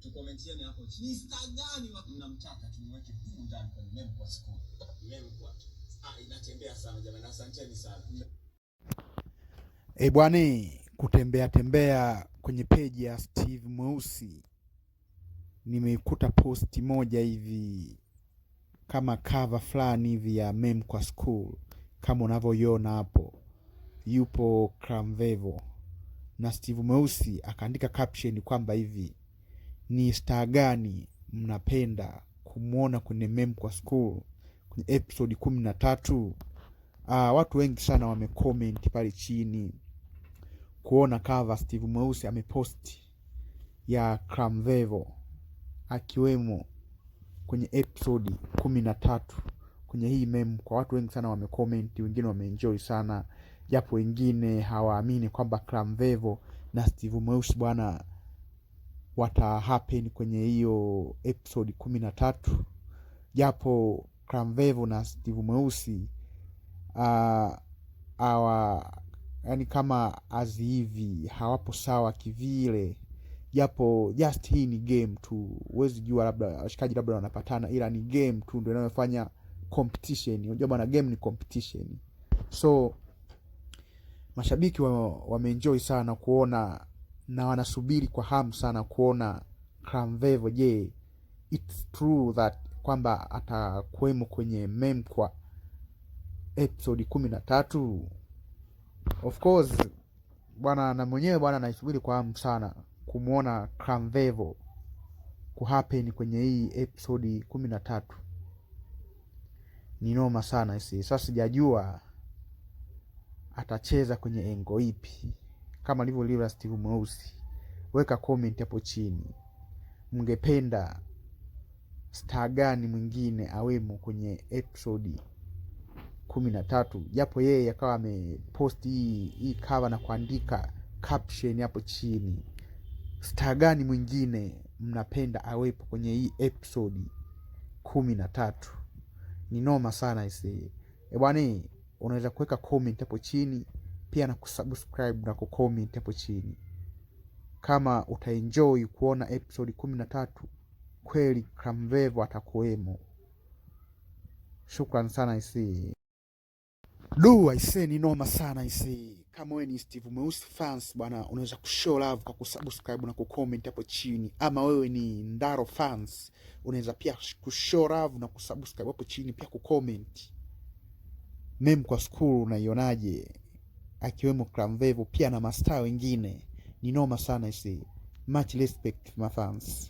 Tukomentieni hapo chini. Ni star gani mnamtaka tumweke huko ndani kwenye Memkwa School? Memkwa. Inatembea sana jamani, asanteni sana. Bwana, kutembea tembea kwenye page ya Steve Mweusi nimeikuta posti moja hivi kama cover fulani hivi ya Memkwa School, kama unavyoiona hapo. Yupo Clamvevo na Steve Mweusi akaandika caption kwamba hivi, ni star gani mnapenda kumuona kwenye Memkwa School kwenye episode 13? Watu wengi sana wamecomment pale chini kuona cover Steve Mweusi ameposti ya Clamvevo akiwemo kwenye episode 13 kwenye hii meme. Kwa watu wengi sana wamecomment, wengine wameenjoy sana, japo wengine hawaamini kwamba Clamvevo na Steve Mweusi bwana wata happen kwenye hiyo episode 13, japo Clamvevo na Steve Mweusi yani kama azi hivi hawapo sawa kivile, japo just hii ni game tu. Huwezi jua, labda washikaji labda wanapatana, ila ni game tu ndio inayofanya competition. Unajua bana, game ni competition. So mashabiki wameenjoy sana kuona na wanasubiri kwa hamu sana kuona Clamvevo, je, it's true that kwamba atakuwemo kwenye Memkwa episode 13? Of course bwana, na mwenyewe bwana naisubiri kwa hamu sana kumuona Clamvevo kuhappen kwenye hii episode 13. Ni noma sana isi. Sasa sijajua atacheza kwenye engo ipi, kama alivyo Steve Mweusi. Weka comment hapo chini, mngependa star gani mwingine awemo kwenye episode 13? Japo yeye akawa amepost hii cover na kuandika caption hapo chini, star gani mwingine mnapenda awepo kwenye hii episode 13? Ni noma sana isi. Bwana, unaweza kuweka comment hapo chini pia na kusubscribe na kucomment hapo chini kama utaenjoy kuona episode 13 kweli Clamvevo atakuwemo. Shukran sana isi. Ni noma sana isi. Kama wewe ni Steve Mweusi fans bwana, unaweza kushow love kwa kusubscribe na kucomment hapo chini. Ama wewe ni Ndaro fans, unaweza pia kushow love na kusubscribe hapo chini, pia kucomment Memkwa School unaionaje akiwemo Clamvevo pia na mastaa wengine. Ni noma sana isi. Much respect my fans.